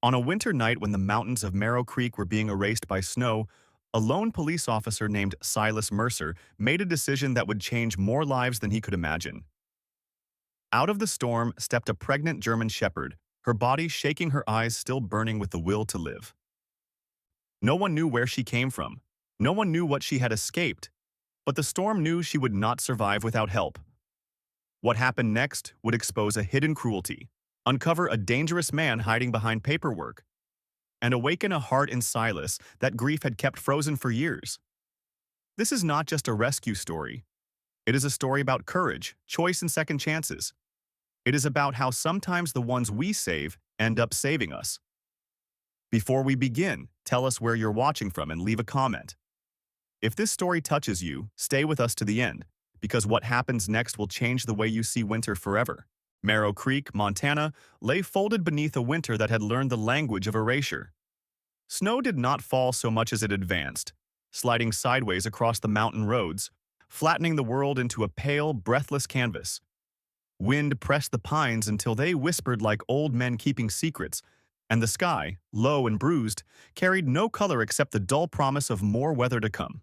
On a winter night when the mountains of Marrow Creek were being erased by snow, a lone police officer named Silas Mercer made a decision that would change more lives than he could imagine. Out of the storm stepped a pregnant German shepherd, her body shaking, her eyes still burning with the will to live. No one knew where she came from. No one knew what she had escaped. But the storm knew she would not survive without help. What happened next would expose a hidden cruelty, uncover a dangerous man hiding behind paperwork, and awaken a heart in Silas that grief had kept frozen for years. This is not just a rescue story. It is a story about courage, choice, and second chances. It is about how sometimes the ones we save end up saving us. Before we begin, tell us where you're watching from and leave a comment. If this story touches you, stay with us to the end, because what happens next will change the way you see winter forever. Marrow Creek, Montana, lay folded beneath a winter that had learned the language of erasure. Snow did not fall so much as it advanced, sliding sideways across the mountain roads, flattening the world into a pale, breathless canvas. Wind pressed the pines until they whispered like old men keeping secrets, and the sky, low and bruised, carried no color except the dull promise of more weather to come.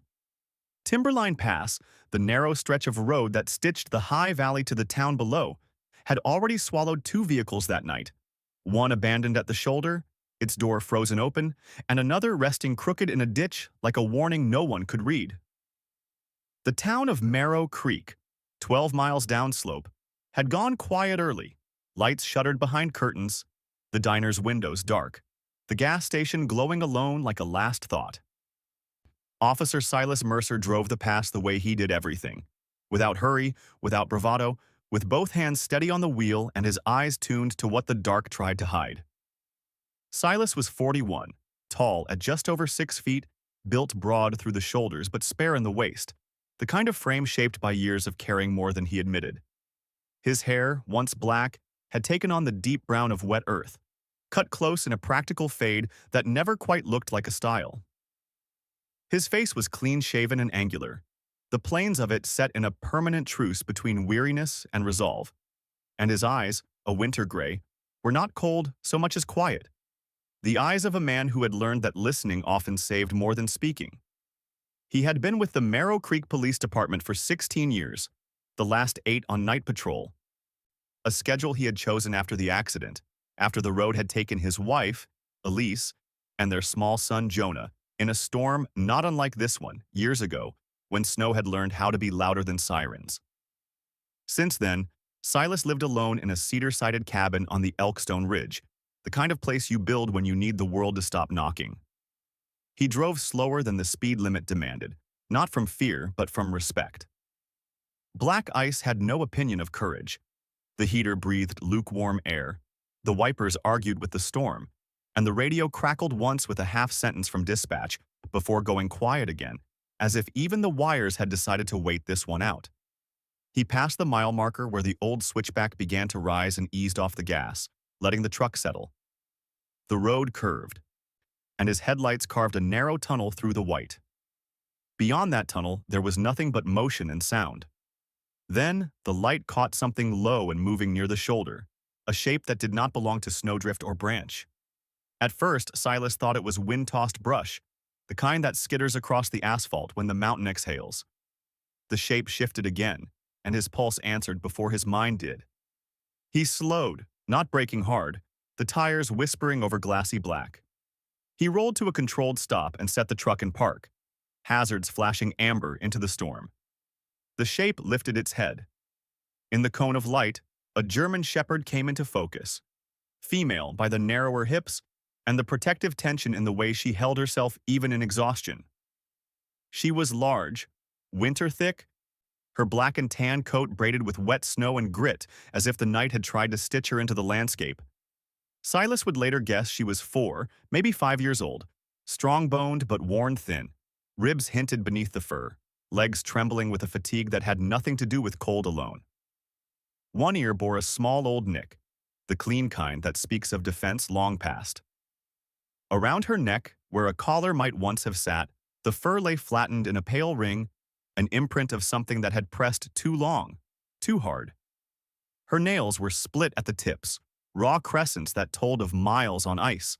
Timberline Pass, the narrow stretch of road that stitched the high valley to the town below, had already swallowed two vehicles that night, one abandoned at the shoulder, its door frozen open, and another resting crooked in a ditch like a warning no one could read. The town of Marrow Creek, 12 miles downslope, had gone quiet early, lights shuttered behind curtains, the diner's windows dark, the gas station glowing alone like a last thought. Officer Silas Mercer drove the pass the way he did everything, without hurry, without bravado, with both hands steady on the wheel and his eyes tuned to what the dark tried to hide. Silas was 41, tall at just over 6 feet, built broad through the shoulders but spare in the waist, the kind of frame shaped by years of carrying more than he admitted. His hair, once black, had taken on the deep brown of wet earth, cut close in a practical fade that never quite looked like a style. His face was clean-shaven and angular, the planes of it set in a permanent truce between weariness and resolve, and his eyes, a winter gray, were not cold so much as quiet, the eyes of a man who had learned that listening often saved more than speaking. He had been with the Marrow Creek Police Department for 16 years, the last 8 on night patrol, a schedule he had chosen after the accident, after the road had taken his wife, Elise, and their small son Jonah, in a storm not unlike this one, years ago, when snow had learned how to be louder than sirens. Since then, Silas lived alone in a cedar-sided cabin on the Elkstone Ridge, the kind of place you build when you need the world to stop knocking. He drove slower than the speed limit demanded, not from fear but from respect. Black ice had no opinion of courage. The heater breathed lukewarm air, the wipers argued with the storm, and the radio crackled once with a half-sentence from dispatch before going quiet again, as if even the wires had decided to wait this one out. He passed the mile marker where the old switchback began to rise and eased off the gas, letting the truck settle. The road curved, and his headlights carved a narrow tunnel through the white. Beyond that tunnel, there was nothing but motion and sound. Then, the light caught something low and moving near the shoulder, a shape that did not belong to snowdrift or branch. At first, Silas thought it was wind-tossed brush, the kind that skitters across the asphalt when the mountain exhales. The shape shifted again, and his pulse answered before his mind did. He slowed, not braking hard, the tires whispering over glassy black. He rolled to a controlled stop and set the truck in park, hazards flashing amber into the storm. The shape lifted its head. In the cone of light, a German shepherd came into focus, female by the narrower hips and the protective tension in the way she held herself even in exhaustion. She was large, winter-thick, her black and tan coat braided with wet snow and grit as if the night had tried to stitch her into the landscape. Silas would later guess she was 4, maybe 5 years old, strong-boned but worn thin, ribs hinted beneath the fur, legs trembling with a fatigue that had nothing to do with cold alone. One ear bore a small old nick, the clean kind that speaks of defense long past. Around her neck, where a collar might once have sat, the fur lay flattened in a pale ring, an imprint of something that had pressed too long, too hard. Her nails were split at the tips, raw crescents that told of miles on ice.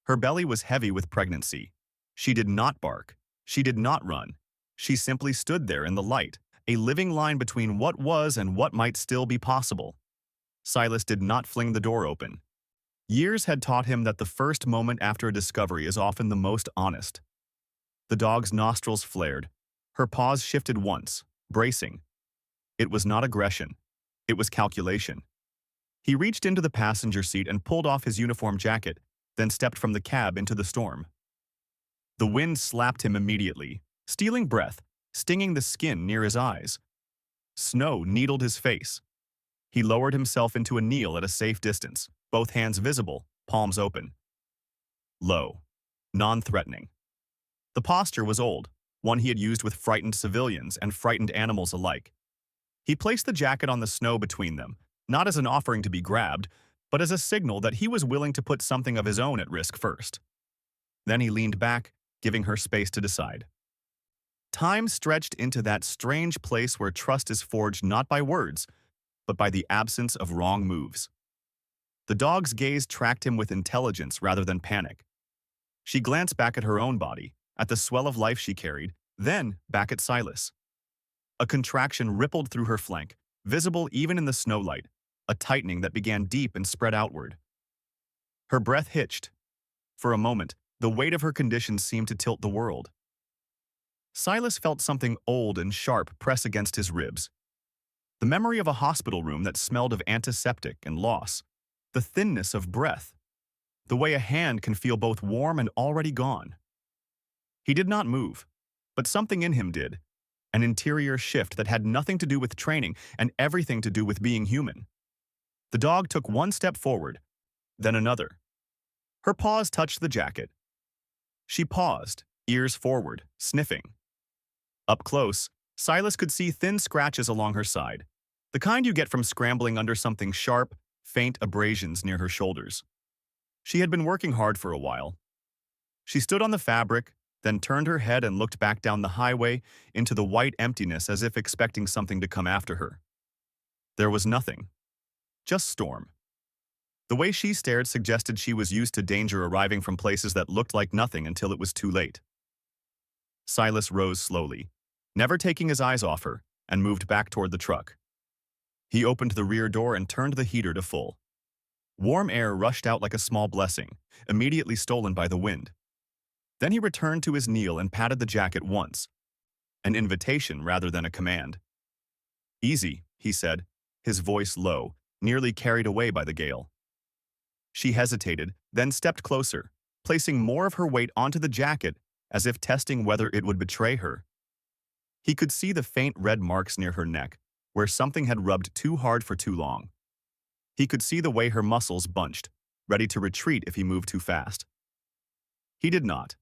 Her belly was heavy with pregnancy. She did not bark. She did not run. She simply stood there in the light, a living line between what was and what might still be possible. Silas did not fling the door open. Years had taught him that the first moment after a discovery is often the most honest. The dog's nostrils flared. Her paws shifted once, bracing. It was not aggression. It was calculation. He reached into the passenger seat and pulled off his uniform jacket, then stepped from the cab into the storm. The wind slapped him immediately, stealing breath, stinging the skin near his eyes. Snow needled his face. He lowered himself into a kneel at a safe distance, both hands visible, palms open. Low, non-threatening. The posture was old, one he had used with frightened civilians and frightened animals alike. He placed the jacket on the snow between them, not as an offering to be grabbed, but as a signal that he was willing to put something of his own at risk first. Then he leaned back, giving her space to decide. Time stretched into that strange place where trust is forged not by words, but by the absence of wrong moves. The dog's gaze tracked him with intelligence rather than panic. She glanced back at her own body, at the swell of life she carried, then back at Silas. A contraction rippled through her flank, visible even in the snowlight, a tightening that began deep and spread outward. Her breath hitched. For a moment, the weight of her condition seemed to tilt the world. Silas felt something old and sharp press against his ribs. The memory of a hospital room that smelled of antiseptic and loss. The thinness of breath. The way a hand can feel both warm and already gone. He did not move, but something in him did. An interior shift that had nothing to do with training and everything to do with being human. The dog took one step forward, then another. Her paws touched the jacket. She paused, ears forward, sniffing. Up close, Silas could see thin scratches along her side, the kind you get from scrambling under something sharp, faint abrasions near her shoulders. She had been working hard for a while. She stood on the fabric, then turned her head and looked back down the highway into the white emptiness as if expecting something to come after her. There was nothing. Just storm. The way she stared suggested she was used to danger arriving from places that looked like nothing until it was too late. Silas rose slowly, never taking his eyes off her, and moved back toward the truck. He opened the rear door and turned the heater to full. Warm air rushed out like a small blessing, immediately stolen by the wind. Then he returned to his kneel and patted the jacket once, an invitation rather than a command. "Easy," he said, his voice low, nearly carried away by the gale. She hesitated, then stepped closer, placing more of her weight onto the jacket as if testing whether it would betray her. He could see the faint red marks near her neck, where something had rubbed too hard for too long. He could see the way her muscles bunched, ready to retreat if he moved too fast. He did not.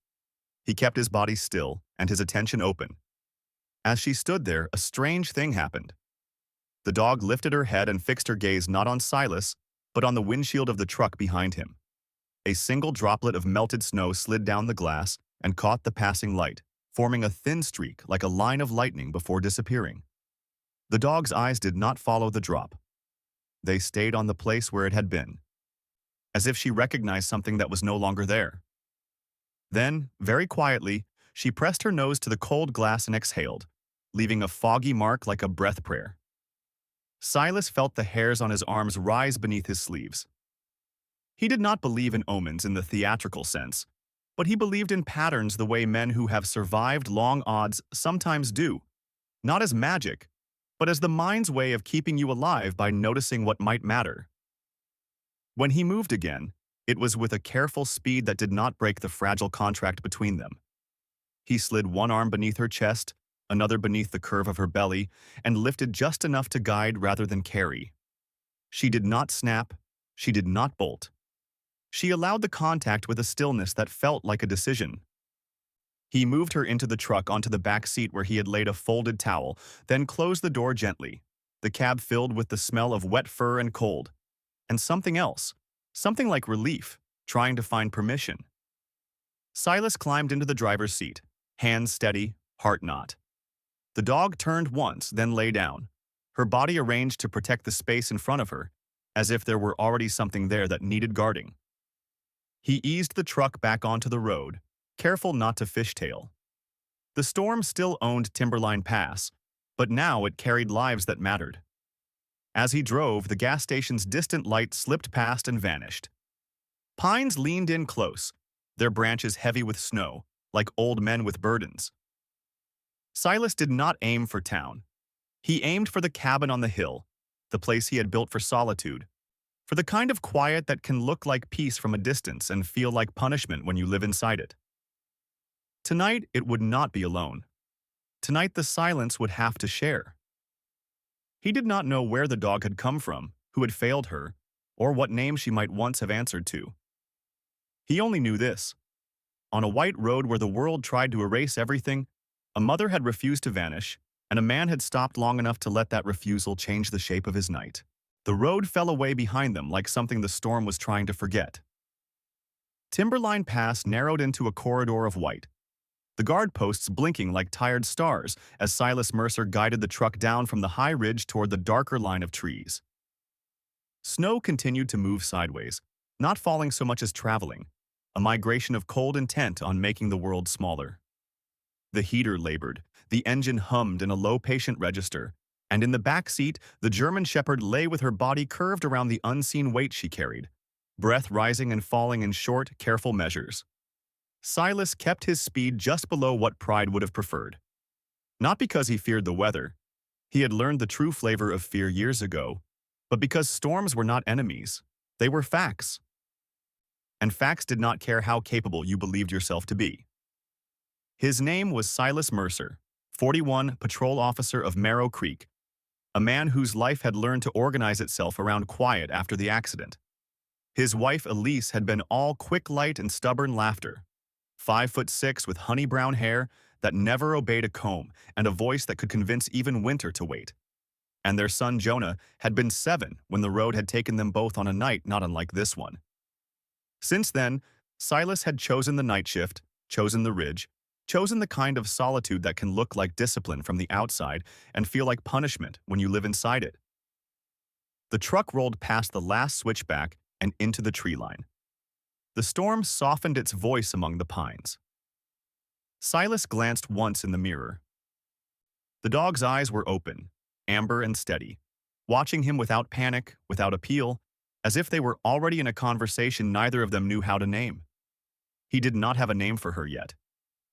He kept his body still and his attention open. As she stood there, a strange thing happened. The dog lifted her head and fixed her gaze not on Silas, but on the windshield of the truck behind him. A single droplet of melted snow slid down the glass and caught the passing light, forming a thin streak like a line of lightning before disappearing. The dog's eyes did not follow the drop. They stayed on the place where it had been, as if she recognized something that was no longer there. Then, very quietly, she pressed her nose to the cold glass and exhaled, leaving a foggy mark like a breath prayer. Silas felt the hairs on his arms rise beneath his sleeves. He did not believe in omens in the theatrical sense, but he believed in patterns the way men who have survived long odds sometimes do, not as magic, but as the mind's way of keeping you alive by noticing what might matter. When he moved again, it was with a careful speed that did not break the fragile contract between them. He slid one arm beneath her chest, another beneath the curve of her belly, and lifted just enough to guide rather than carry. She did not snap. She did not bolt. She allowed the contact with a stillness that felt like a decision. He moved her into the truck onto the back seat where he had laid a folded towel, then closed the door gently, the cab filled with the smell of wet fur and cold. And something else, something like relief, trying to find permission. Silas climbed into the driver's seat, hands steady, heart not. The dog turned once, then lay down, her body arranged to protect the space in front of her, as if there were already something there that needed guarding. He eased the truck back onto the road, careful not to fishtail. The storm still owned Timberline Pass, but now it carried lives that mattered. As he drove, the gas station's distant light slipped past and vanished. Pines leaned in close, their branches heavy with snow, like old men with burdens. Silas did not aim for town. He aimed for the cabin on the hill, the place he had built for solitude, for the kind of quiet that can look like peace from a distance and feel like punishment when you live inside it. Tonight, it would not be alone. Tonight, the silence would have to share. He did not know where the dog had come from, who had failed her, or what name she might once have answered to. He only knew this. On a white road where the world tried to erase everything, a mother had refused to vanish, and a man had stopped long enough to let that refusal change the shape of his night. The road fell away behind them like something the storm was trying to forget. Timberline Pass narrowed into a corridor of white, the guard posts blinking like tired stars as Silas Mercer guided the truck down from the high ridge toward the darker line of trees. Snow continued to move sideways, not falling so much as traveling, a migration of cold intent on making the world smaller. The heater labored, the engine hummed in a low patient register, and in the back seat, the German Shepherd lay with her body curved around the unseen weight she carried, breath rising and falling in short, careful measures. Silas kept his speed just below what Pride would have preferred. Not because he feared the weather. He had learned the true flavor of fear years ago, but because storms were not enemies. They were facts. And facts did not care how capable you believed yourself to be. His name was Silas Mercer, 41, patrol officer of Marrow Creek, a man whose life had learned to organize itself around quiet after the accident. His wife Elise had been all quick light and stubborn laughter, 5'6" with honey brown hair that never obeyed a comb and a voice that could convince even winter to wait. And their son Jonah had been 7 when the road had taken them both on a night not unlike this one. Since then, Silas had chosen the night shift, chosen the ridge, chosen the kind of solitude that can look like discipline from the outside and feel like punishment when you live inside it. The truck rolled past the last switchback and into the tree line. The storm softened its voice among the pines. Silas glanced once in the mirror. The dog's eyes were open, amber and steady, watching him without panic, without appeal, as if they were already in a conversation neither of them knew how to name. He did not have a name for her yet.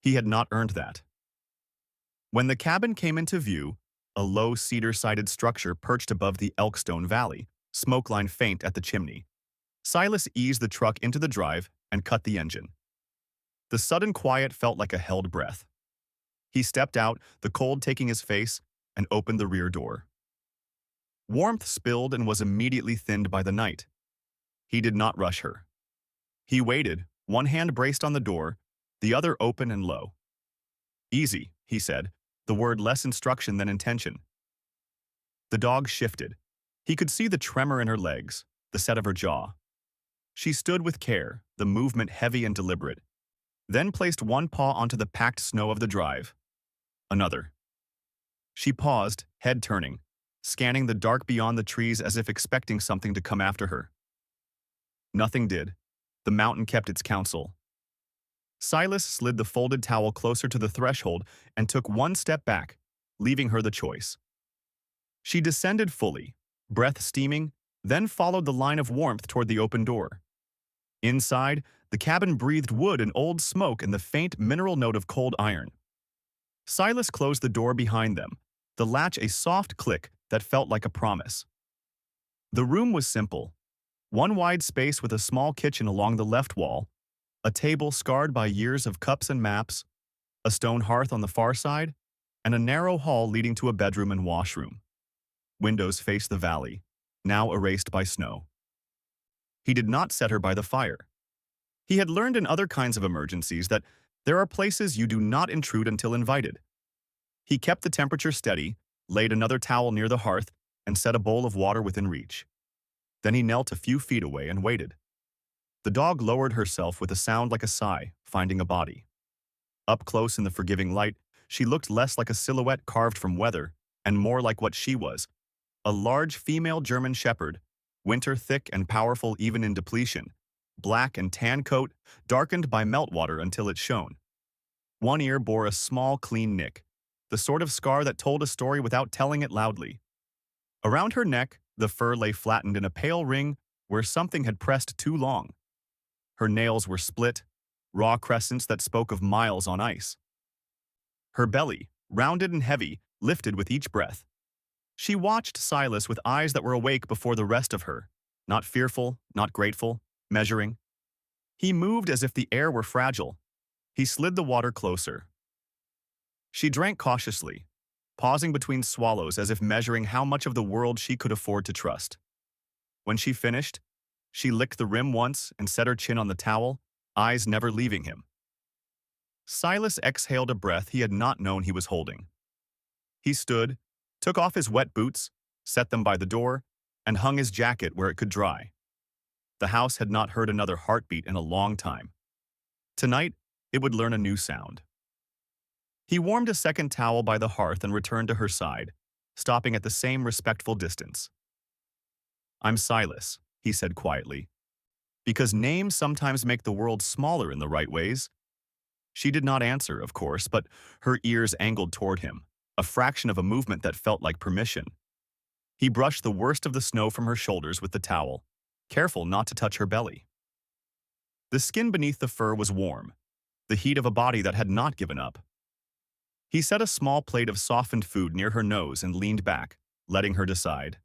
He had not earned that. When the cabin came into view, a low cedar-sided structure perched above the Elkstone Valley, smoke line faint at the chimney, Silas eased the truck into the drive and cut the engine. The sudden quiet felt like a held breath. He stepped out, the cold taking his face, and opened the rear door. Warmth spilled and was immediately thinned by the night. He did not rush her. He waited, one hand braced on the door, the other open and low. "Easy," he said, the word less instruction than intention. The dog shifted. He could see the tremor in her legs, the set of her jaw. She stood with care, the movement heavy and deliberate, then placed one paw onto the packed snow of the drive. Another. She paused, head turning, scanning the dark beyond the trees as if expecting something to come after her. Nothing did. The mountain kept its counsel. Silas slid the folded towel closer to the threshold and took one step back, leaving her the choice. She descended fully, breath steaming, then followed the line of warmth toward the open door. Inside, the cabin breathed wood and old smoke and the faint mineral note of cold iron. Silas closed the door behind them, the latch a soft click that felt like a promise. The room was simple. One wide space with a small kitchen along the left wall, a table scarred by years of cups and maps, a stone hearth on the far side, and a narrow hall leading to a bedroom and washroom. Windows faced the valley, now erased by snow. He did not set her by the fire. He had learned in other kinds of emergencies that there are places you do not intrude until invited. He kept the temperature steady, laid another towel near the hearth, and set a bowl of water within reach. Then he knelt a few feet away and waited. The dog lowered herself with a sound like a sigh, finding a body. Up close in the forgiving light, she looked less like a silhouette carved from weather and more like what she was, a large female German Shepherd, winter thick and powerful even in depletion, black and tan coat, darkened by meltwater until it shone. One ear bore a small, clean nick, the sort of scar that told a story without telling it loudly. Around her neck, the fur lay flattened in a pale ring where something had pressed too long. Her nails were split, raw crescents that spoke of miles on ice. Her belly, rounded and heavy, lifted with each breath. She watched Silas with eyes that were awake before the rest of her, not fearful, not grateful, measuring. He moved as if the air were fragile. He slid the water closer. She drank cautiously, pausing between swallows as if measuring how much of the world she could afford to trust. When she finished, she licked the rim once and set her chin on the towel, eyes never leaving him. Silas exhaled a breath he had not known he was holding. He stood, took off his wet boots, set them by the door, and hung his jacket where it could dry. The house had not heard another heartbeat in a long time. Tonight, it would learn a new sound. He warmed a second towel by the hearth and returned to her side, stopping at the same respectful distance. "I'm Silas," he said quietly, "because names sometimes make the world smaller in the right ways." She did not answer, of course, but her ears angled toward him, a fraction of a movement that felt like permission. He brushed the worst of the snow from her shoulders with the towel, careful not to touch her belly. The skin beneath the fur was warm, the heat of a body that had not given up. He set a small plate of softened food near her nose and leaned back, letting her decide.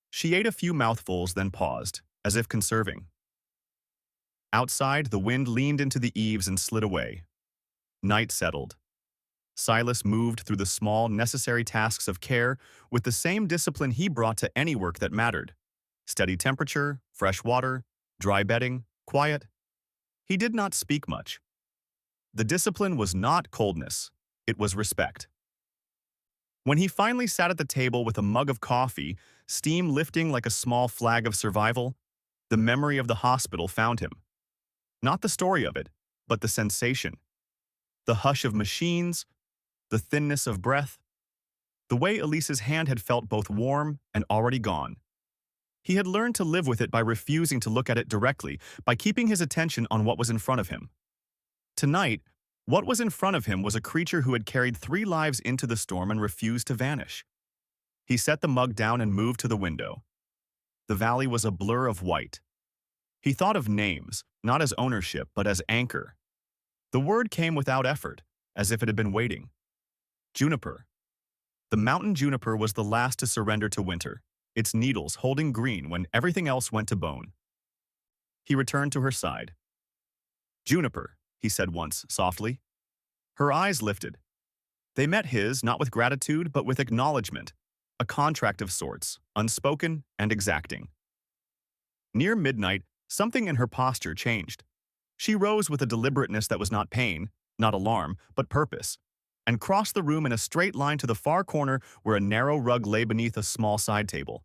She ate a few mouthfuls, then paused, as if conserving. Outside, the wind leaned into the eaves and slid away. Night settled. Silas moved through the small, necessary tasks of care with the same discipline he brought to any work that mattered. Steady temperature, fresh water, dry bedding, quiet. He did not speak much. The discipline was not coldness, it was respect. When he finally sat at the table with a mug of coffee, steam lifting like a small flag of survival, the memory of the hospital found him. Not the story of it, but the sensation. The hush of machines, the thinness of breath, the way Elise's hand had felt both warm and already gone. He had learned to live with it by refusing to look at it directly, by keeping his attention on what was in front of him. Tonight, what was in front of him was a creature who had carried 3 lives into the storm and refused to vanish. He set the mug down and moved to the window. The valley was a blur of white. He thought of names, not as ownership, but as anchor. The word came without effort, as if it had been waiting. Juniper. The mountain juniper was the last to surrender to winter, its needles holding green when everything else went to bone. He returned to her side. "Juniper," he said once, softly. Her eyes lifted. They met his, not with gratitude, but with acknowledgement, a contract of sorts, unspoken and exacting. Near midnight, something in her posture changed. She rose with a deliberateness that was not pain, not alarm, but purpose, and crossed the room in a straight line to the far corner where a narrow rug lay beneath a small side table.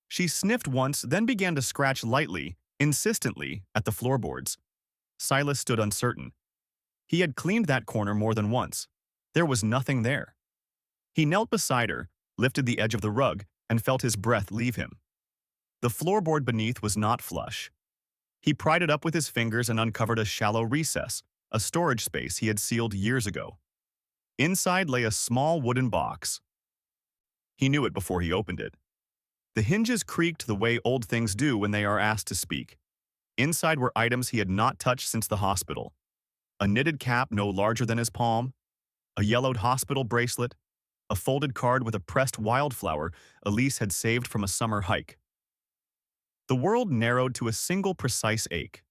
She sniffed once, then began to scratch lightly, insistently, at the floorboards. Silas stood uncertain. He had cleaned that corner more than once. There was nothing there. He knelt beside her, lifted the edge of the rug, and felt his breath leave him. The floorboard beneath was not flush. He pried it up with his fingers and uncovered a shallow recess, a storage space he had sealed years ago. Inside lay a small wooden box. He knew it before he opened it. The hinges creaked the way old things do when they are asked to speak. Inside were items he had not touched since the hospital. A knitted cap no larger than his palm, a yellowed hospital bracelet, a folded card with a pressed wildflower Elise had saved from a summer hike. The world narrowed to a single precise ache.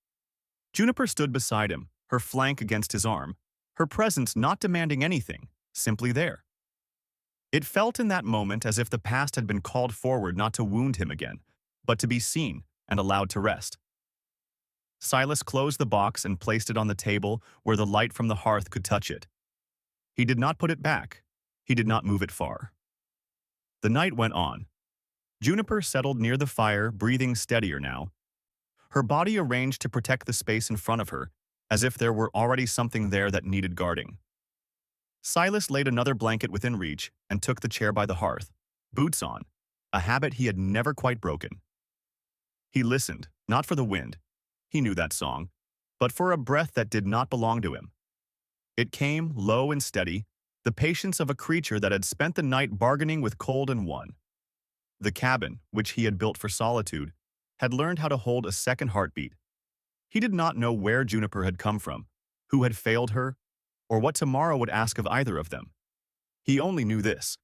Juniper stood beside him, her flank against his arm, her presence not demanding anything, simply there. It felt in that moment as if the past had been called forward not to wound him again, but to be seen and allowed to rest. Silas closed the box and placed it on the table where the light from the hearth could touch it. He did not put it back. He did not move it far. The night went on. Juniper settled near the fire, breathing steadier now. Her body arranged to protect the space in front of her, as if there were already something there that needed guarding. Silas laid another blanket within reach and took the chair by the hearth, boots on, a habit he had never quite broken. He listened, not for the wind, He knew that song, but for a breath that did not belong to him. It came, low and steady, the patience of a creature that had spent the night bargaining with cold and won. The cabin, which he had built for solitude, had learned how to hold a second heartbeat. He did not know where Juniper had come from, who had failed her, or what tomorrow would ask of either of them. He only knew this.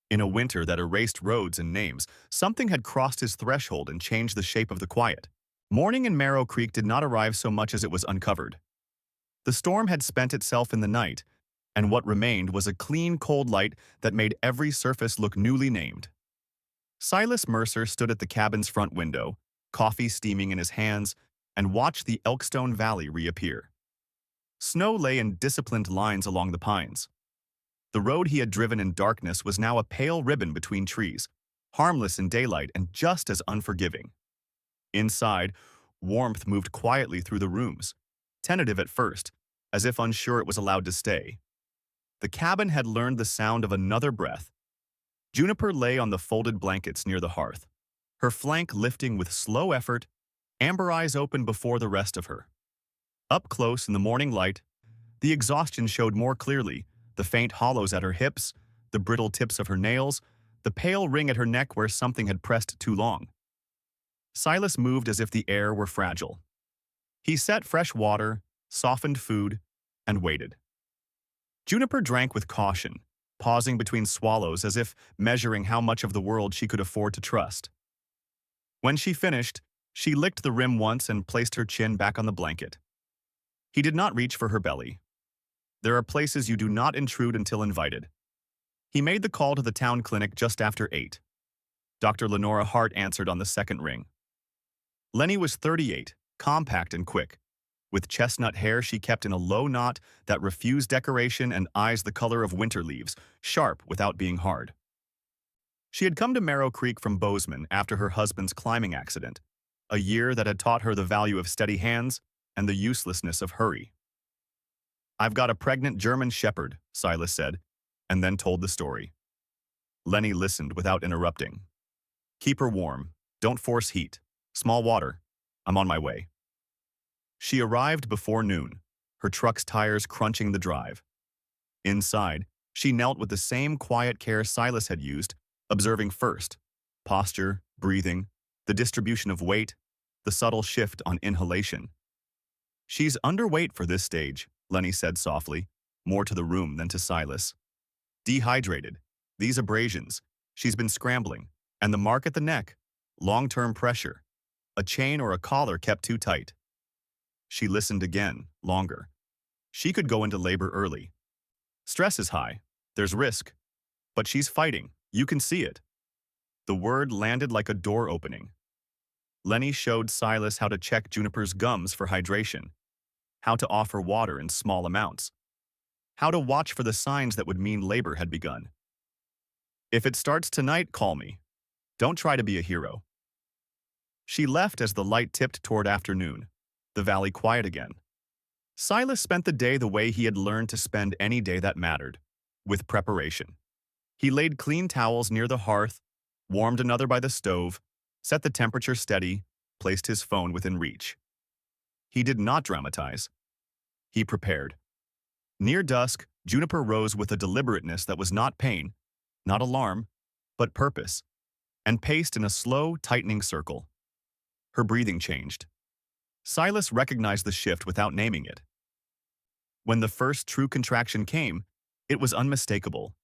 In a winter that erased roads and names, something had crossed his threshold and changed the shape of the quiet. Morning in Marrow Creek did not arrive so much as it was uncovered. The storm had spent itself in the night, and what remained was a clean, cold light that made every surface look newly named. Silas Mercer stood at the cabin's front window, coffee steaming in his hands, and watched the Elkstone Valley reappear. Snow lay in disciplined lines along the pines. The road he had driven in darkness was now a pale ribbon between trees, harmless in daylight and just as unforgiving. Inside, warmth moved quietly through the rooms, tentative at first, as if unsure it was allowed to stay. The cabin had learned the sound of another breath. Juniper lay on the folded blankets near the hearth, her flank lifting with slow effort, amber eyes open before the rest of her. Up close in the morning light, the exhaustion showed more clearly, the faint hollows at her hips, the brittle tips of her nails, the pale ring at her neck where something had pressed too long. Silas moved as if the air were fragile. He set fresh water, softened food, and waited. Juniper drank with caution, pausing between swallows as if measuring how much of the world she could afford to trust. When she finished, she licked the rim once and placed her chin back on the blanket. He did not reach for her belly. There are places you do not intrude until invited. He made the call to the town clinic just after 8. Dr. Lenora Hart answered on the second ring. Lenny was 38, compact and quick. With chestnut hair she kept in a low knot that refused decoration and eyes the color of winter leaves, sharp without being hard. She had come to Marrow Creek from Bozeman after her husband's climbing accident, a year that had taught her the value of steady hands and the uselessness of hurry. "I've got a pregnant German shepherd," Silas said, and then told the story. Lenny listened without interrupting. "Keep her warm. Don't force heat. Small water. I'm on my way." She arrived before noon, her truck's tires crunching the drive. Inside, she knelt with the same quiet care Silas had used, observing first posture, breathing, the distribution of weight, the subtle shift on inhalation. "She's underweight for this stage," Lenny said softly, more to the room than to Silas. "Dehydrated. These abrasions. She's been scrambling. And the mark at the neck. Long-term pressure. A chain or a collar kept too tight." She listened again, longer. She could go into labor early. "Stress is high. There's risk. But she's fighting. You can see it." The word landed like a door opening. Lenny showed Silas how to check Juniper's gums for hydration, how to offer water in small amounts, how to watch for the signs that would mean labor had begun. "If it starts tonight, call me. Don't try to be a hero." She left as the light tipped toward afternoon, the valley quiet again. Silas spent the day the way he had learned to spend any day that mattered, with preparation. He laid clean towels near the hearth, warmed another by the stove, set the temperature steady, placed his phone within reach. He did not dramatize. He prepared. Near dusk, Juniper rose with a deliberateness that was not pain, not alarm, but purpose, and paced in a slow, tightening circle. Her breathing changed. Silas recognized the shift without naming it. When the first true contraction came, it was unmistakable.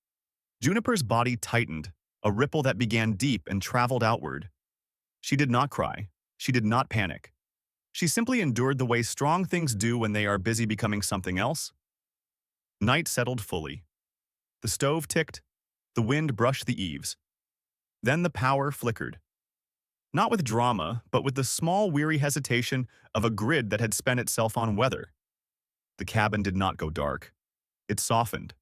Juniper's body tightened, a ripple that began deep and traveled outward. She did not cry. She did not panic. She simply endured the way strong things do when they are busy becoming something else. Night settled fully. The stove ticked. The wind brushed the eaves. Then the power flickered. Not with drama, but with the small, weary hesitation of a grid that had spent itself on weather. The cabin did not go dark. It softened.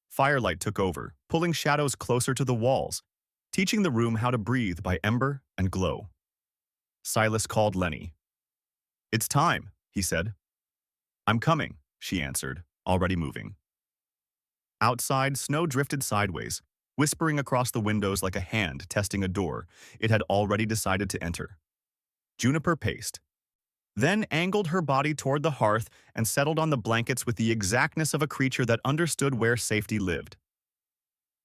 Firelight took over, pulling shadows closer to the walls, teaching the room how to breathe by ember and glow. Silas called Lenny. "It's time," he said. "I'm coming," she answered, already moving. Outside, snow drifted sideways, whispering across the windows like a hand testing a door it had already decided to enter. Juniper paced. then angled her body toward the hearth and settled on the blankets with the exactness of a creature that understood where safety lived.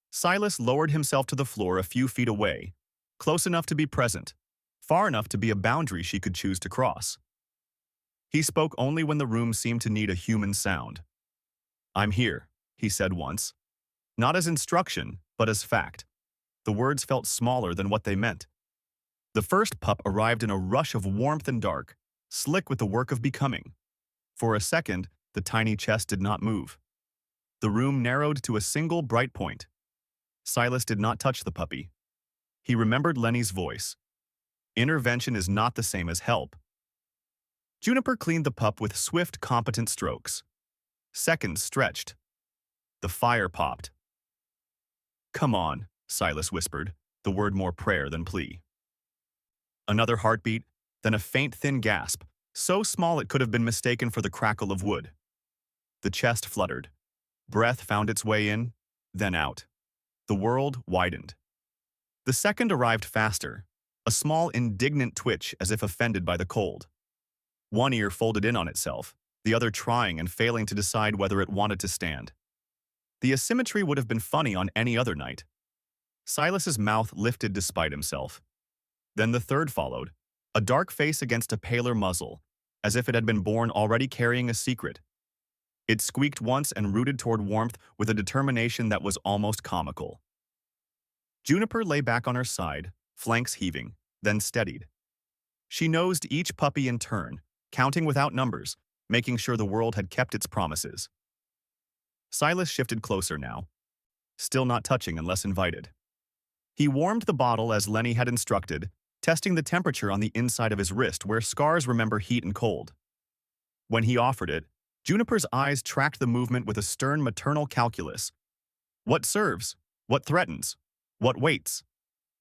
Silas lowered himself to the floor a few feet away, close enough to be present, far enough to be a boundary she could choose to cross. He spoke only when the room seemed to need a human sound. "I'm here," he said once. Not as instruction, but as fact. The words felt smaller than what they meant. The first pup arrived in a rush of warmth and dark, slick with the work of becoming. For a second, the tiny chest did not move. The room narrowed to a single bright point. Silas did not touch the puppy. He remembered Lenny's voice. Intervention is not the same as help. Juniper cleaned the pup with swift, competent strokes. Seconds stretched. The fire popped. "Come on," Silas whispered, the word more prayer than plea. Another heartbeat, then a faint, thin gasp, so small it could have been mistaken for the crackle of wood. The chest fluttered. Breath found its way in, then out. The world widened. The second arrived faster, a small, indignant twitch as if offended by the cold. One ear folded in on itself, the other trying and failing to decide whether it wanted to stand. The asymmetry would have been funny on any other night. Silas's mouth lifted despite himself. Then the third followed, a dark face against a paler muzzle, as if it had been born already carrying a secret. It squeaked once and rooted toward warmth with a determination that was almost comical. Juniper lay back on her side, flanks heaving, then steadied. She nosed each puppy in turn, counting without numbers, making sure the world had kept its promises. Silas shifted closer now, still not touching unless invited. He warmed the bottle as Lenny had instructed, testing the temperature on the inside of his wrist where scars remember heat and cold. When he offered it, Juniper's eyes tracked the movement with a stern maternal calculus. What serves? What threatens? What waits?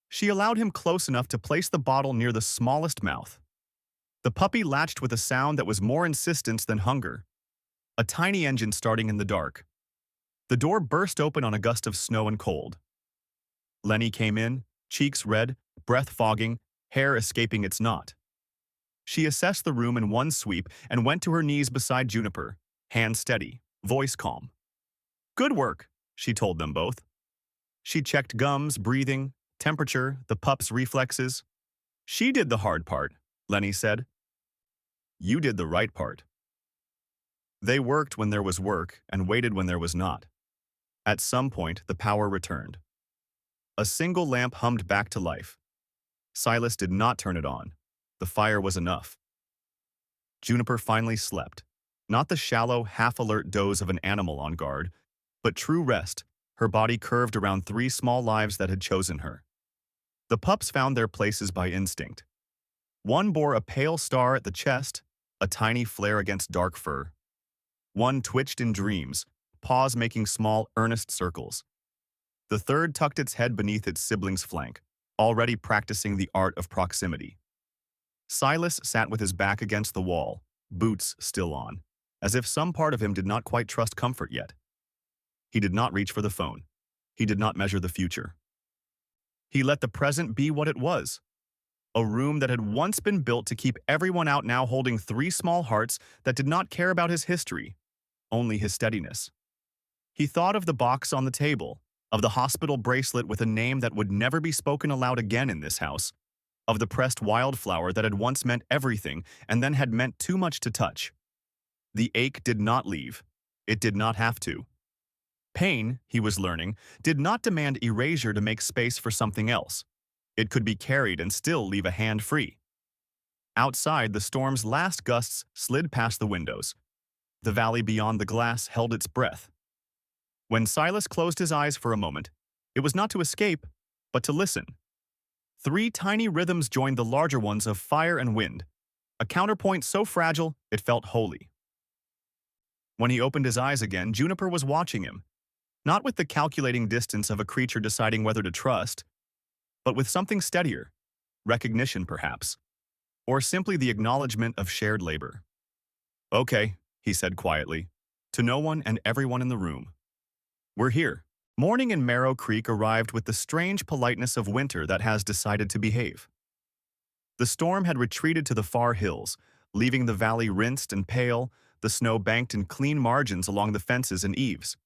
She allowed him close enough to place the bottle near the smallest mouth. The puppy latched with a sound that was more insistence than hunger. A tiny engine starting in the dark. The door burst open on a gust of snow and cold. Lenny came in, cheeks red, breath fogging, hair escaping its knot. She assessed the room in one sweep and went to her knees beside Juniper, hand steady, voice calm. "Good work," she told them both. She checked gums, breathing, temperature, the pup's reflexes. "She did the hard part," Lenny said. "You did the right part." They worked when there was work and waited when there was not. At some point, the power returned. A single lamp hummed back to life. Silas did not turn it on. The fire was enough. Juniper finally slept. Not the shallow, half-alert doze of an animal on guard, but true rest, her body curved around 3 small lives that had chosen her. The pups found their places by instinct. One bore a pale star at the chest, a tiny flare against dark fur. One twitched in dreams, paws making small, earnest circles. The third tucked its head beneath its sibling's flank, already practicing the art of proximity. Silas sat with his back against the wall, boots still on, as if some part of him did not quite trust comfort yet. He did not reach for the phone. He did not measure the future. He let the present be what it was. A room that had once been built to keep everyone out, now holding 3 small hearts that did not care about his history, only his steadiness. He thought of the box on the table, of the hospital bracelet with a name that would never be spoken aloud again in this house, of the pressed wildflower that had once meant everything and then had meant too much to touch. The ache did not leave. It did not have to. Pain, he was learning, did not demand erasure to make space for something else. It could be carried and still leave a hand free. Outside, the storm's last gusts slid past the windows. The valley beyond the glass held its breath. When Silas closed his eyes for a moment, it was not to escape, but to listen. 3 tiny rhythms joined the larger ones of fire and wind, a counterpoint so fragile it felt holy. When he opened his eyes again, Juniper was watching him, not with the calculating distance of a creature deciding whether to trust, but with something steadier, recognition perhaps, or simply the acknowledgement of shared labor. "Okay," he said quietly, to no one and everyone in the room. "We're here." Morning in Marrow Creek arrived with the strange politeness of winter that has decided to behave. The storm had retreated to the far hills, leaving the valley rinsed and pale, the snow banked in clean margins along the fences and eaves.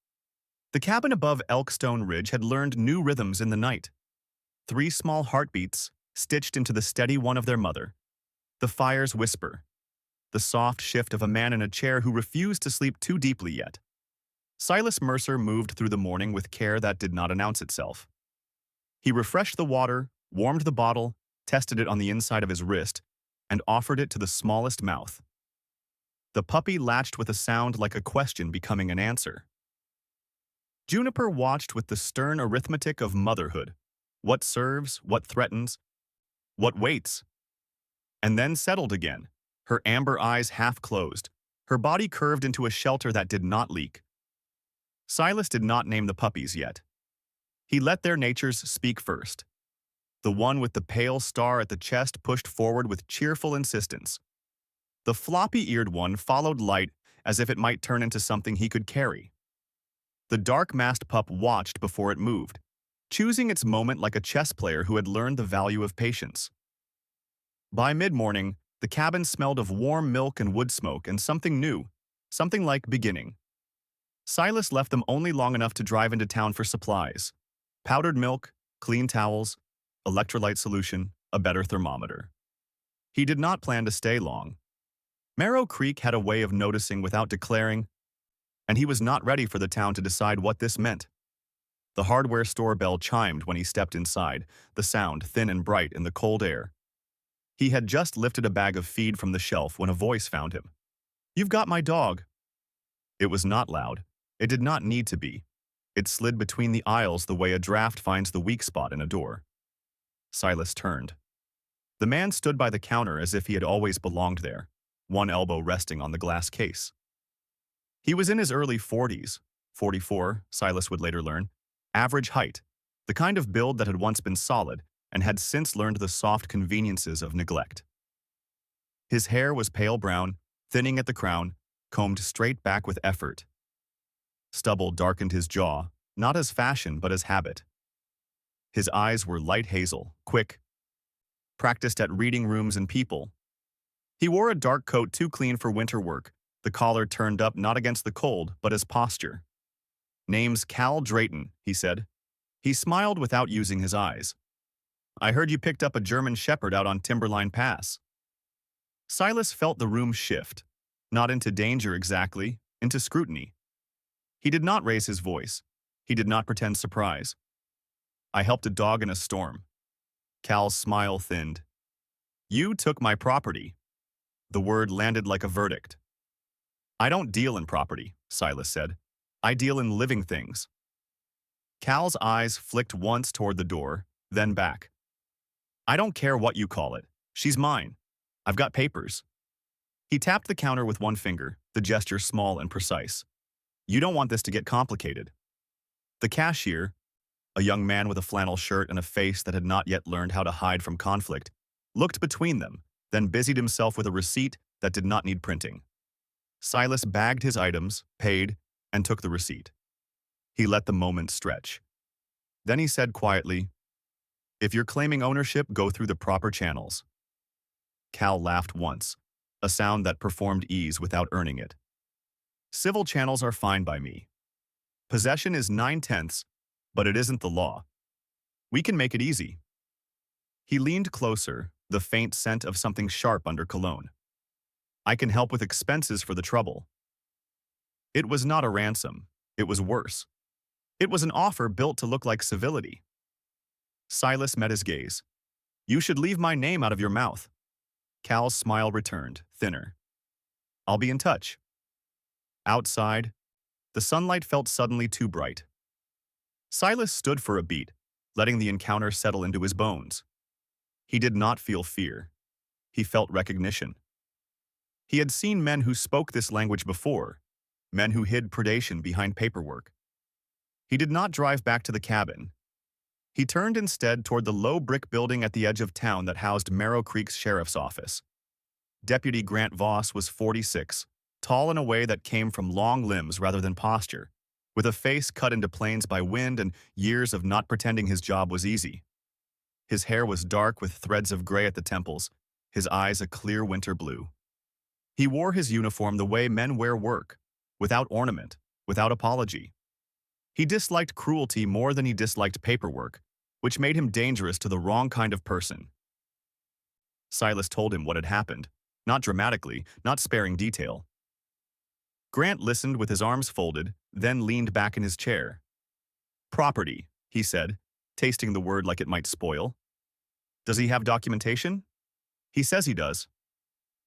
The cabin above Elkstone Ridge had learned new rhythms in the night. 3 small heartbeats stitched into the steady one of their mother. The fire's whisper. The soft shift of a man in a chair who refused to sleep too deeply yet. Silas Mercer moved through the morning with care that did not announce itself. He refreshed the water, warmed the bottle, tested it on the inside of his wrist, and offered it to the smallest mouth. The puppy latched with a sound like a question becoming an answer. Juniper watched with the stern arithmetic of motherhood. What serves, what threatens, what waits? And then settled again, her amber eyes half closed, her body curved into a shelter that did not leak. Silas did not name the puppies yet. He let their natures speak first. The one with the pale star at the chest pushed forward with cheerful insistence. The floppy-eared one followed light as if it might turn into something he could carry. The dark-masked pup watched before it moved, choosing its moment like a chess player who had learned the value of patience. By mid-morning, the cabin smelled of warm milk and wood smoke and something new, something like beginning. Silas left them only long enough to drive into town for supplies. Powdered milk, clean towels, electrolyte solution, a better thermometer. He did not plan to stay long. Merrow Creek had a way of noticing without declaring, and he was not ready for the town to decide what this meant. The hardware store bell chimed when he stepped inside, the sound thin and bright in the cold air. He had just lifted a bag of feed from the shelf when a voice found him. "You've got my dog." It was not loud. It did not need to be. It slid between the aisles the way a draft finds the weak spot in a door. Silas turned. The man stood by the counter as if he had always belonged there, one elbow resting on the glass case. He was in his early 40s, 44, Silas would later learn, average height, the kind of build that had once been solid and had since learned the soft conveniences of neglect. His hair was pale brown, thinning at the crown, combed straight back with effort. Stubble darkened his jaw, not as fashion but as habit. His eyes were light hazel, quick, practiced at reading rooms and people. He wore a dark coat too clean for winter work, the collar turned up not against the cold but as posture. "Name's Cal Drayton," he said. He smiled without using his eyes. "I heard you picked up a German Shepherd out on Timberline Pass." Silas felt the room shift, not into danger exactly, into scrutiny. He did not raise his voice. He did not pretend surprise. "I helped a dog in a storm." Cal's smile thinned. "You took my property." The word landed like a verdict. "I don't deal in property," Silas said. "I deal in living things." Cal's eyes flicked once toward the door, then back. "I don't care what you call it. She's mine. I've got papers." He tapped the counter with one finger, the gesture small and precise. "You don't want this to get complicated." The cashier, a young man with a flannel shirt and a face that had not yet learned how to hide from conflict, looked between them, then busied himself with a receipt that did not need printing. Silas bagged his items, paid, and took the receipt. He let the moment stretch. Then he said quietly, "If you're claiming ownership, go through the proper channels." Cal laughed once, a sound that performed ease without earning it. "Civil channels are fine by me. Possession is 9/10, but it isn't the law. We can make it easy." He leaned closer, the faint scent of something sharp under cologne. "I can help with expenses for the trouble." It was not a ransom. It was worse. It was an offer built to look like civility. Silas met his gaze. "You should leave my name out of your mouth." Cal's smile returned, thinner. "I'll be in touch." Outside, the sunlight felt suddenly too bright. Silas stood for a beat, letting the encounter settle into his bones. He did not feel fear. He felt recognition. He had seen men who spoke this language before, men who hid predation behind paperwork. He did not drive back to the cabin. He turned instead toward the low brick building at the edge of town that housed Merrow Creek's sheriff's office. Deputy Grant Voss was 46, tall in a way that came from long limbs rather than posture, with a face cut into planes by wind and years of not pretending his job was easy. His hair was dark with threads of gray at the temples, his eyes a clear winter blue. He wore his uniform the way men wear work, without ornament, without apology. He disliked cruelty more than he disliked paperwork, which made him dangerous to the wrong kind of person. Silas told him what had happened, not dramatically, not sparing detail. Grant listened with his arms folded, then leaned back in his chair. Property, he said, tasting the word like it might spoil. Does he have documentation? He says he does.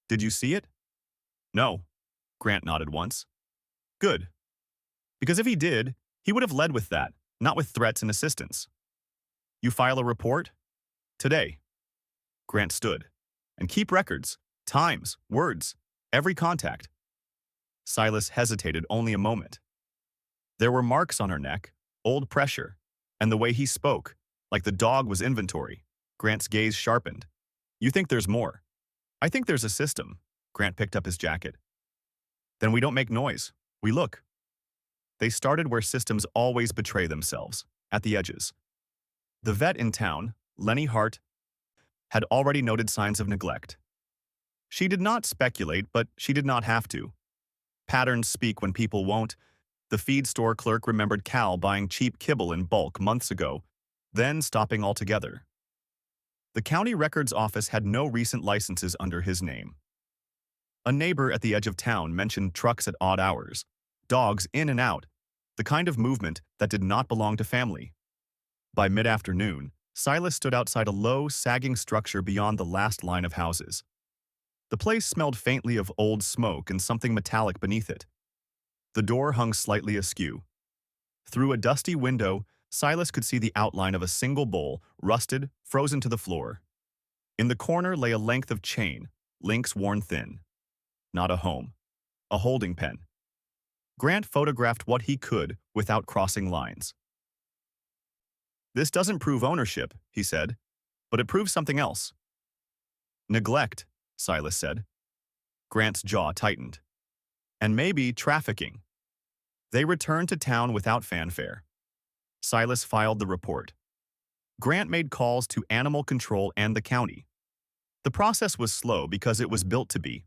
Did you see it? No. Grant nodded once. Good. Because if he did, he would have led with that, not with threats and assistance. You file a report? Today. Grant stood. And keep records, times, words, every contact. Silas hesitated only a moment. There were marks on her neck, old pressure, and the way he spoke, like the dog was inventory. Grant's gaze sharpened. You think there's more? I think there's a system. Grant picked up his jacket. Then we don't make noise. We look. They started where systems always betray themselves, at the edges. The vet in town, Lenny Hart, had already noted signs of neglect. She did not speculate, but she did not have to. Patterns speak when people won't. The feed store clerk remembered Cal buying cheap kibble in bulk months ago, then stopping altogether. The county records office had no recent licenses under his name. A neighbor at the edge of town mentioned trucks at odd hours, dogs in and out, the kind of movement that did not belong to family. By mid-afternoon, Silas stood outside a low, sagging structure beyond the last line of houses. The place smelled faintly of old smoke and something metallic beneath it. The door hung slightly askew. Through a dusty window, Silas could see the outline of a single bowl, rusted, frozen to the floor. In the corner lay a length of chain, links worn thin. Not a home. A holding pen. Grant photographed what he could without crossing lines. This doesn't prove ownership, he said, but it proves something else. Neglect, Silas said. Grant's jaw tightened. And maybe trafficking. They returned to town without fanfare. Silas filed the report. Grant made calls to animal control and the county. The process was slow because it was built to be.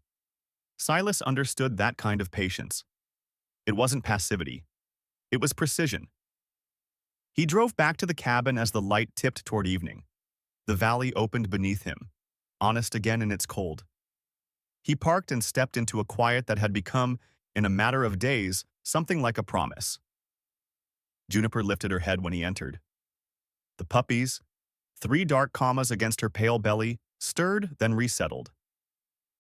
Silas understood that kind of patience. It wasn't passivity. It was precision. He drove back to the cabin as the light tipped toward evening. The valley opened beneath him, honest again in its cold. He parked and stepped into a quiet that had become, in a matter of days, something like a promise. Juniper lifted her head when he entered. The puppies, 3 dark commas against her pale belly, stirred, then resettled.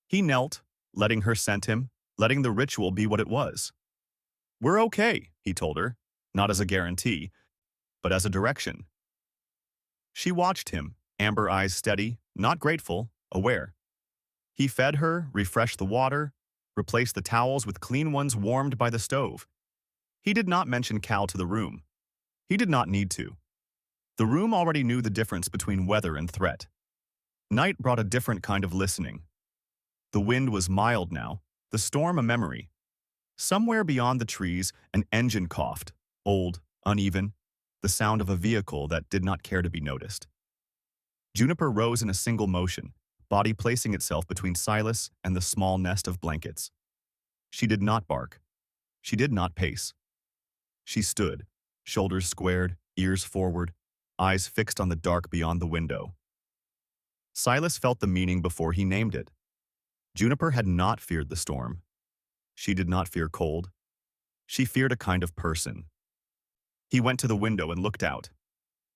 He knelt, letting her scent him, letting the ritual be what it was. We're okay, he told her, not as a guarantee, but as a direction. She watched him, amber eyes steady, not grateful, aware. He fed her, refreshed the water, replaced the towels with clean ones warmed by the stove. He did not mention Cal to the room. He did not need to. The room already knew the difference between weather and threat. Night brought a different kind of listening. The wind was mild now, the storm a memory. Somewhere beyond the trees, an engine coughed, old, uneven, the sound of a vehicle that did not care to be noticed. Juniper rose in a single motion, body placing itself between Silas and the small nest of blankets. She did not bark. She did not pace. She stood, shoulders squared, ears forward, eyes fixed on the dark beyond the window. Silas felt the meaning before he named it. Juniper had not feared the storm. She did not fear cold. She feared a kind of person. He went to the window and looked out.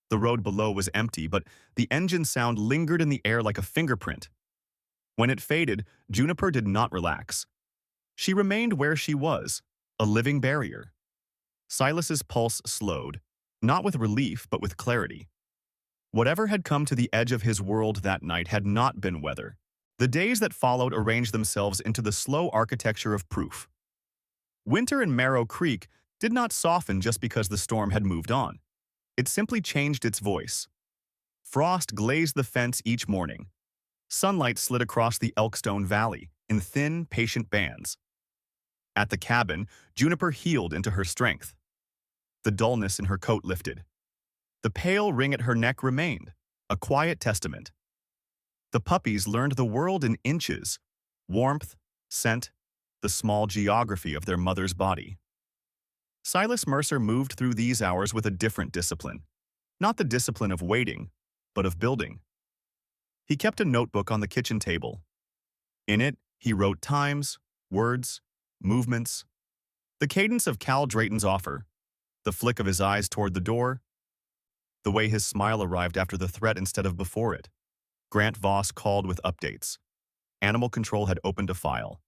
The road below was empty, but the engine sound lingered in the air like a fingerprint. When it faded, Juniper did not relax. She remained where she was, a living barrier. Silas's pulse slowed, not with relief but with clarity. Whatever had come to the edge of his world that night had not been weather. The days that followed arranged themselves into the slow architecture of proof. Winter in Marrow Creek did not soften just because the storm had moved on. It simply changed its voice. Frost glazed the fence each morning. Sunlight slid across the Elkstone Valley in thin, patient bands. At the cabin, Juniper healed into her strength. The dullness in her coat lifted. The pale ring at her neck remained, a quiet testament. The puppies learned the world in inches, warmth, scent, the small geography of their mother's body. Silas Mercer moved through these hours with a different discipline. Not the discipline of waiting, but of building. He kept a notebook on the kitchen table. In it, he wrote times, words, movements, the cadence of Cal Drayton's offer, the flick of his eyes toward the door, the way his smile arrived after the threat instead of before it. Grant Voss called with updates. Animal Control had opened a file.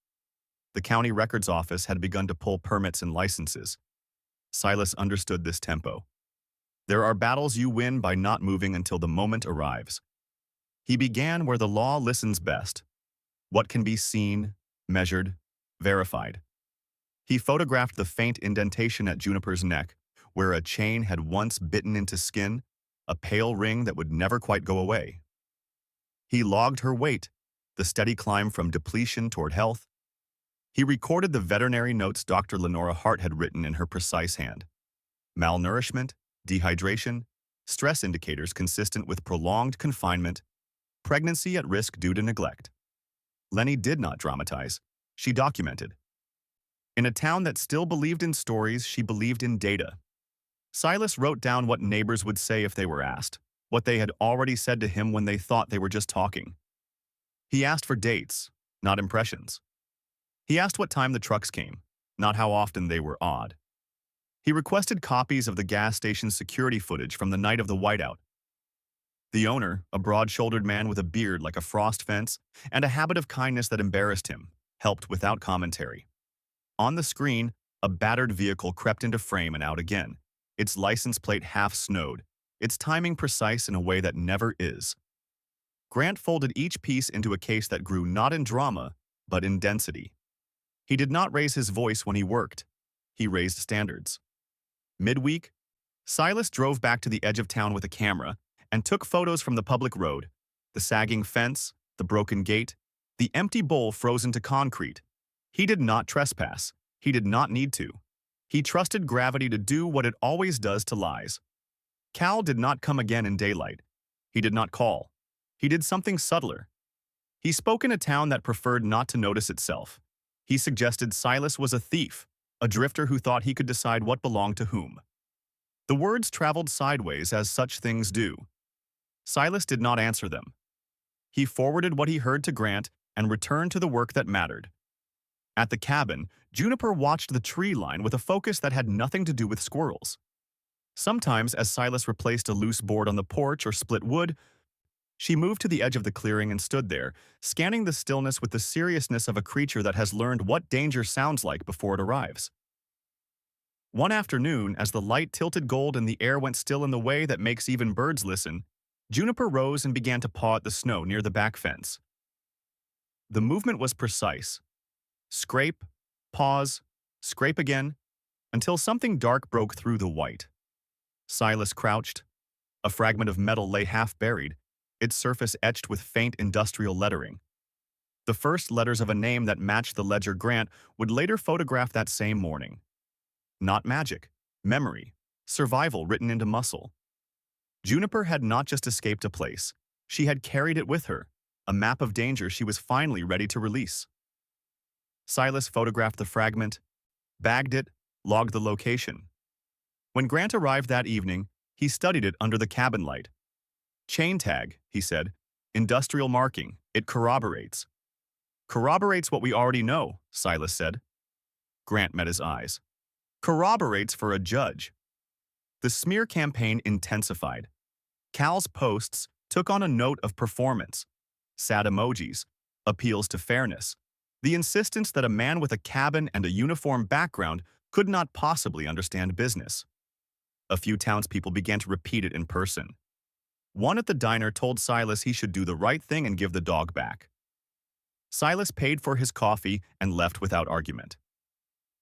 The county records office had begun to pull permits and licenses. Silas understood this tempo. There are battles you win by not moving until the moment arrives. He began where the law listens best. What can be seen, measured, verified. He photographed the faint indentation at Juniper's neck, where a chain had once bitten into skin, a pale ring that would never quite go away. He logged her weight, the steady climb from depletion toward health. He recorded the veterinary notes Dr. Lenora Hart had written in her precise hand. Malnourishment, dehydration, stress indicators consistent with prolonged confinement, pregnancy at risk due to neglect. Lenny did not dramatize. She documented. In a town that still believed in stories, she believed in data. Silas wrote down what neighbors would say if they were asked, what they had already said to him when they thought they were just talking. He asked for dates, not impressions. He asked what time the trucks came, not how often they were odd. He requested copies of the gas station's security footage from the night of the whiteout. The owner, a broad-shouldered man with a beard like a frost fence and a habit of kindness that embarrassed him, helped without commentary. On the screen, a battered vehicle crept into frame and out again, its license plate half snowed, its timing precise in a way that never is. Grant folded each piece into a case that grew not in drama, but in density. He did not raise his voice when he worked. He raised standards. Midweek, Silas drove back to the edge of town with a camera and took photos from the public road, the sagging fence, the broken gate, the empty bowl frozen to concrete. He did not trespass. He did not need to. He trusted gravity to do what it always does to lies. Cal did not come again in daylight. He did not call. He did something subtler. He spoke in a town that preferred not to notice itself. He suggested Silas was a thief, a drifter who thought he could decide what belonged to whom. The words traveled sideways as such things do. Silas did not answer them. He forwarded what he heard to Grant and returned to the work that mattered. At the cabin, Juniper watched the tree line with a focus that had nothing to do with squirrels. Sometimes, as Silas replaced a loose board on the porch or split wood, she moved to the edge of the clearing and stood there, scanning the stillness with the seriousness of a creature that has learned what danger sounds like before it arrives. One afternoon, as the light tilted gold and the air went still in the way that makes even birds listen, Juniper rose and began to paw at the snow near the back fence. The movement was precise. Scrape, pause, scrape again, until something dark broke through the white. Silas crouched. A fragment of metal lay half buried, its surface etched with faint industrial lettering. The first letters of a name that matched the ledger Grant would later photograph that same morning. Not magic, memory, survival written into muscle. Juniper had not just escaped a place. She had carried it with her, a map of danger she was finally ready to release. Silas photographed the fragment, bagged it, logged the location. When Grant arrived that evening, he studied it under the cabin light. Chain tag, he said. Industrial marking. It corroborates. Corroborates what we already know, Silas said. Grant met his eyes. Corroborates for a judge. The smear campaign intensified. Cal's posts took on a note of performance. Sad emojis, appeals to fairness, the insistence that a man with a cabin and a uniform background could not possibly understand business. A few townspeople began to repeat it in person. One at the diner told Silas he should do the right thing and give the dog back. Silas paid for his coffee and left without argument.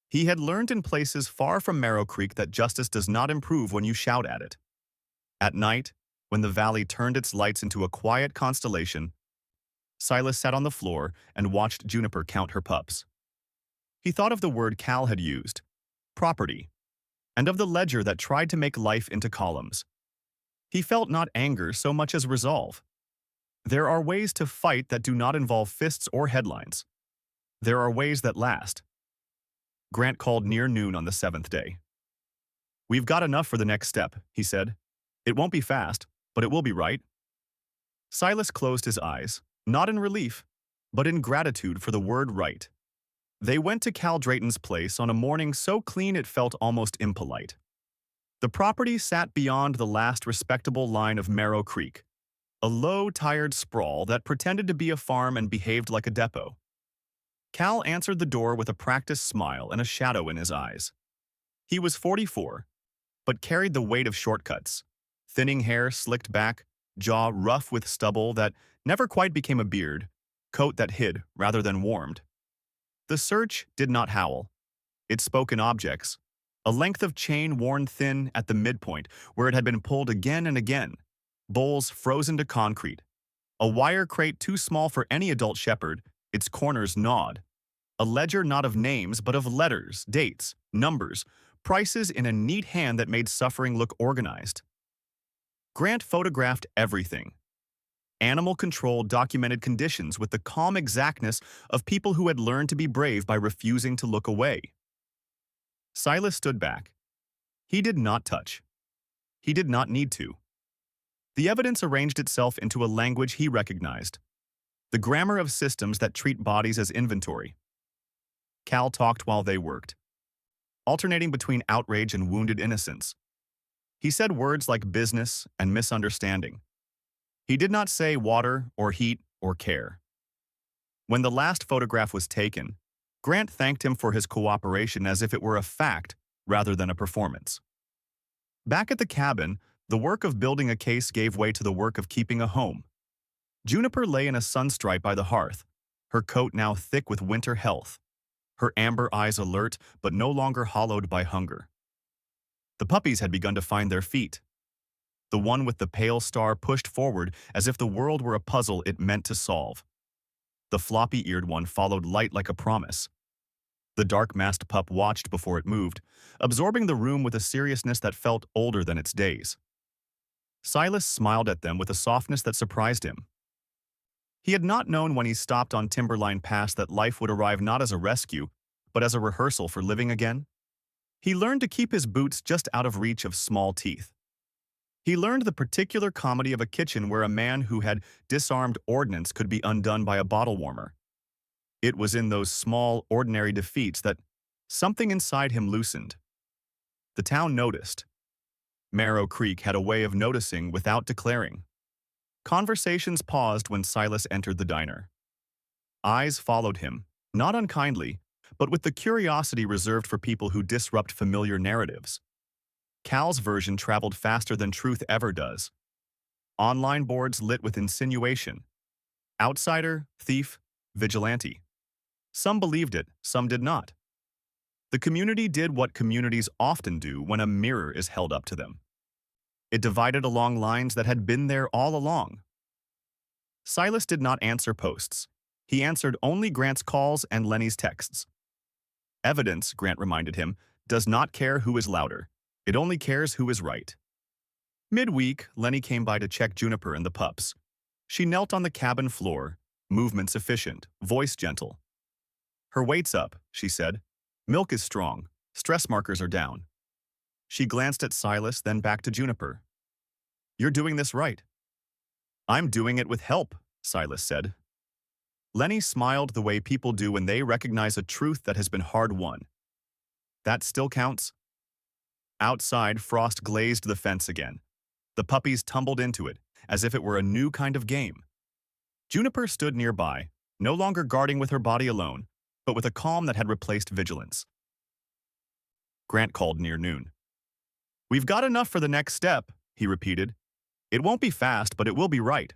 He had learned in places far from Marrow Creek that justice does not improve when you shout at it. At night, when the valley turned its lights into a quiet constellation, Silas sat on the floor and watched Juniper count her pups. He thought of the word Cal had used, property, and of the ledger that tried to make life into columns. He felt not anger so much as resolve. There are ways to fight that do not involve fists or headlines. There are ways that last. Grant called near noon on the seventh day. We've got enough for the next step, he said. It won't be fast, but it will be right. Silas closed his eyes, not in relief, but in gratitude for the word right. They went to Cal Drayton's place on a morning so clean it felt almost impolite. The property sat beyond the last respectable line of Marrow Creek, a low, tired sprawl that pretended to be a farm and behaved like a depot. Cal answered the door with a practiced smile and a shadow in his eyes. He was 44, but carried the weight of shortcuts. Thinning hair slicked back, jaw rough with stubble that never quite became a beard, coat that hid rather than warmed. The search did not howl. It spoke in objects, a length of chain worn thin at the midpoint where it had been pulled again and again, bowls frozen to concrete, a wire crate too small for any adult shepherd, its corners gnawed, a ledger not of names but of letters, dates, numbers, prices in a neat hand that made suffering look organized. Grant photographed everything. Animal control documented conditions with the calm exactness of people who had learned to be brave by refusing to look away. Silas stood back. He did not touch. He did not need to. The evidence arranged itself into a language he recognized, the grammar of systems that treat bodies as inventory. Cal talked while they worked, alternating between outrage and wounded innocence. He said words like business and misunderstanding. He did not say water or heat or care. When the last photograph was taken, Grant thanked him for his cooperation as if it were a fact rather than a performance. Back at the cabin, the work of building a case gave way to the work of keeping a home. Juniper lay in a sunstripe by the hearth, her coat now thick with winter health, her amber eyes alert but no longer hollowed by hunger. The puppies had begun to find their feet. The one with the pale star pushed forward as if the world were a puzzle it meant to solve. The floppy-eared one followed light like a promise. The dark-masked pup watched before it moved, absorbing the room with a seriousness that felt older than its days. Silas smiled at them with a softness that surprised him. He had not known when he stopped on Timberline Pass that life would arrive not as a rescue, but as a rehearsal for living again. He learned to keep his boots just out of reach of small teeth. He learned the particular comedy of a kitchen where a man who had disarmed ordnance could be undone by a bottle warmer. It was in those small, ordinary defeats that something inside him loosened. The town noticed. Marrow Creek had a way of noticing without declaring. Conversations paused when Silas entered the diner. Eyes followed him, not unkindly, but with the curiosity reserved for people who disrupt familiar narratives. Cal's version traveled faster than truth ever does. Online boards lit with insinuation. Outsider, thief, vigilante. Some believed it, some did not. The community did what communities often do when a mirror is held up to them. It divided along lines that had been there all along. Silas did not answer posts. He answered only Grant's calls and Lenny's texts. Evidence, Grant reminded him, does not care who is louder. It only cares who is right. Midweek, Lenny came by to check Juniper and the pups. She knelt on the cabin floor, movements efficient, voice gentle. Her weight's up, she said. Milk is strong. Stress markers are down. She glanced at Silas, then back to Juniper. You're doing this right. I'm doing it with help, Silas said. Lenny smiled the way people do when they recognize a truth that has been hard-won. That still counts? Outside, frost glazed the fence again. The puppies tumbled into it, as if it were a new kind of game. Juniper stood nearby, no longer guarding with her body alone, but with a calm that had replaced vigilance. Grant called near noon. We've got enough for the next step, he repeated. It won't be fast, but it will be right.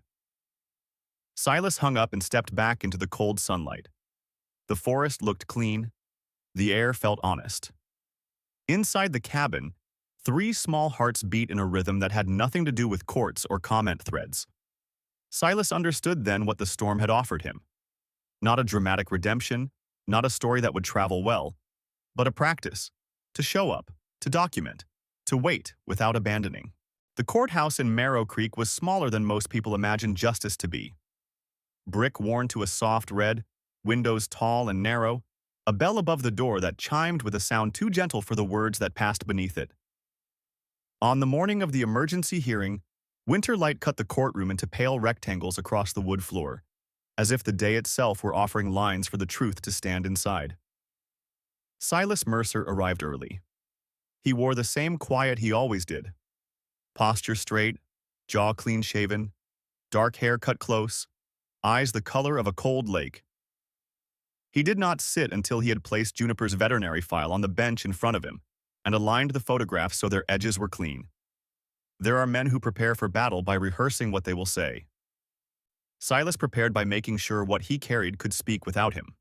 Silas hung up and stepped back into the cold sunlight. The forest looked clean. The air felt honest. Inside the cabin, 3 small hearts beat in a rhythm that had nothing to do with courts or comment threads. Silas understood then what the storm had offered him. Not a dramatic redemption, not a story that would travel well, but a practice, to show up, to document, to wait without abandoning. The courthouse in Marrow Creek was smaller than most people imagine justice to be. Brick worn to a soft red, windows tall and narrow, a bell above the door that chimed with a sound too gentle for the words that passed beneath it. On the morning of the emergency hearing, winter light cut the courtroom into pale rectangles across the wood floor, as if the day itself were offering lines for the truth to stand inside. Silas Mercer arrived early. He wore the same quiet he always did. Posture straight, jaw clean-shaven, dark hair cut close, eyes the color of a cold lake. He did not sit until he had placed Juniper's veterinary file on the bench in front of him and aligned the photographs so their edges were clean. There are men who prepare for battle by rehearsing what they will say. Silas prepared by making sure what he carried could speak without him.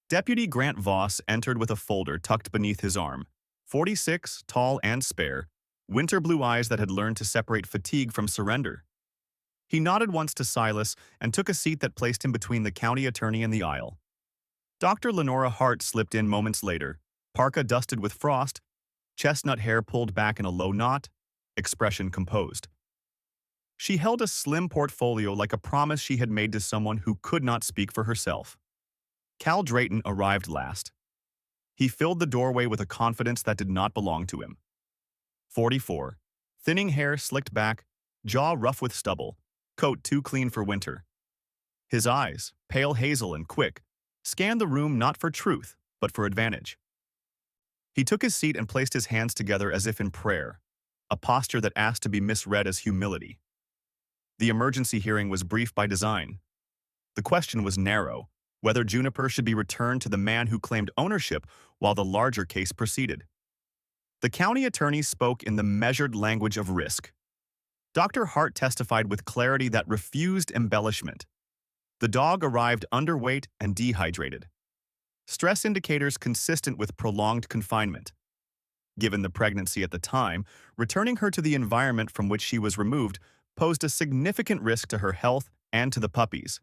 Deputy Grant Voss entered with a folder tucked beneath his arm, 46, tall and spare, winter blue eyes that had learned to separate fatigue from surrender. He nodded once to Silas and took a seat that placed him between the county attorney and the aisle. Dr. Lenora Hart slipped in moments later, parka dusted with frost, chestnut hair pulled back in a low knot, expression composed. She held a slim portfolio like a promise she had made to someone who could not speak for herself. Cal Drayton arrived last. He filled the doorway with a confidence that did not belong to him. 44. Thinning hair slicked back, jaw rough with stubble, coat too clean for winter. His eyes, pale hazel and quick, scanned the room not for truth, but for advantage. He took his seat and placed his hands together as if in prayer, a posture that asked to be misread as humility. The emergency hearing was brief by design. The question was narrow, whether Juniper should be returned to the man who claimed ownership while the larger case proceeded. The county attorney spoke in the measured language of risk. Dr. Hart testified with clarity that refused embellishment. The dog arrived underweight and dehydrated. Stress indicators consistent with prolonged confinement. Given the pregnancy at the time, returning her to the environment from which she was removed posed a significant risk to her health and to the puppies.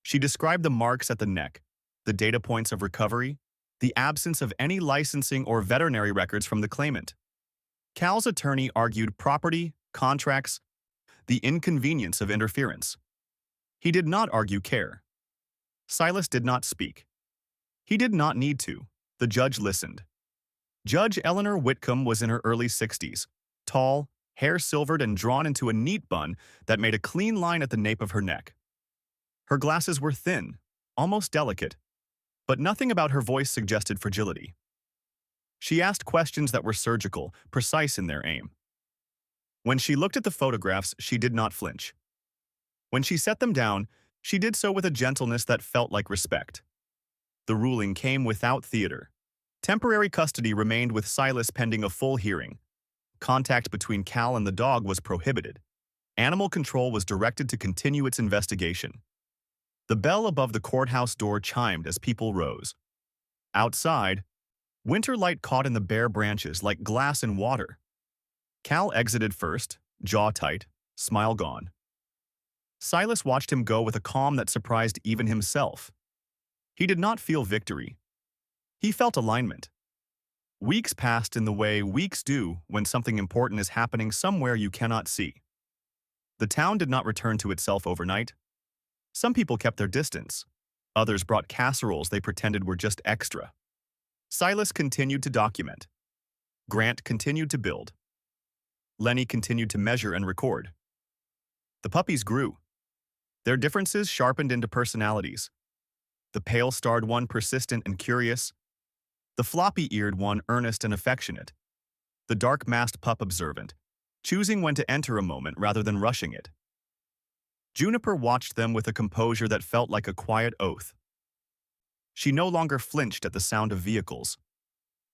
She described the marks at the neck, the data points of recovery, the absence of any licensing or veterinary records from the claimant. Cal's attorney argued property, contracts, the inconvenience of interference. He did not argue care. Silas did not speak. He did not need to. The judge listened. Judge Eleanor Whitcomb was in her early 60s, tall, hair silvered and drawn into a neat bun that made a clean line at the nape of her neck. Her glasses were thin, almost delicate, but nothing about her voice suggested fragility. She asked questions that were surgical, precise in their aim. When she looked at the photographs, she did not flinch. When she set them down, she did so with a gentleness that felt like respect. The ruling came without theater. Temporary custody remained with Silas pending a full hearing. Contact between Cal and the dog was prohibited. Animal control was directed to continue its investigation. The bell above the courthouse door chimed as people rose. Outside, winter light caught in the bare branches like glass in water. Cal exited first, jaw tight, smile gone. Silas watched him go with a calm that surprised even himself. He did not feel victory. He felt alignment. Weeks passed in the way weeks do when something important is happening somewhere you cannot see. The town did not return to itself overnight. Some people kept their distance. Others brought casseroles they pretended were just extra. Silas continued to document. Grant continued to build. Lenny continued to measure and record. The puppies grew. Their differences sharpened into personalities. The pale-starred one persistent and curious. The floppy-eared one earnest and affectionate. The dark-masked pup observant, choosing when to enter a moment rather than rushing it. Juniper watched them with a composure that felt like a quiet oath. She no longer flinched at the sound of vehicles.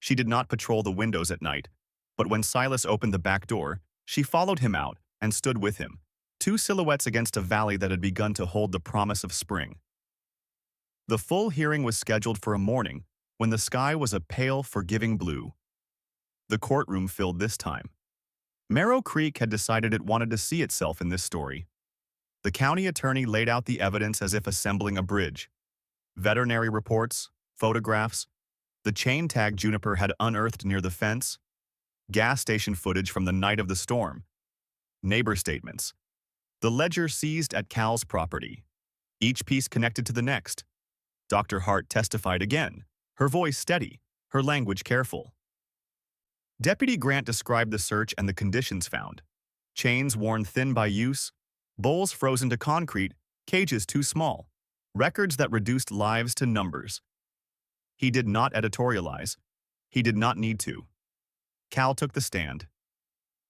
She did not patrol the windows at night, but when Silas opened the back door, she followed him out and stood with him, two silhouettes against a valley that had begun to hold the promise of spring. The full hearing was scheduled for a morning when the sky was a pale, forgiving blue. The courtroom filled this time. Merrow Creek had decided it wanted to see itself in this story. The county attorney laid out the evidence as if assembling a bridge. Veterinary reports, photographs, the chain tag Juniper had unearthed near the fence, gas station footage from the night of the storm, neighbor statements, the ledger seized at Cal's property, each piece connected to the next. Dr. Hart testified again, her voice steady, her language careful. Deputy Grant described the search and the conditions found. Chains worn thin by use, bowls frozen to concrete, cages too small, records that reduced lives to numbers. He did not editorialize. He did not need to. Cal took the stand.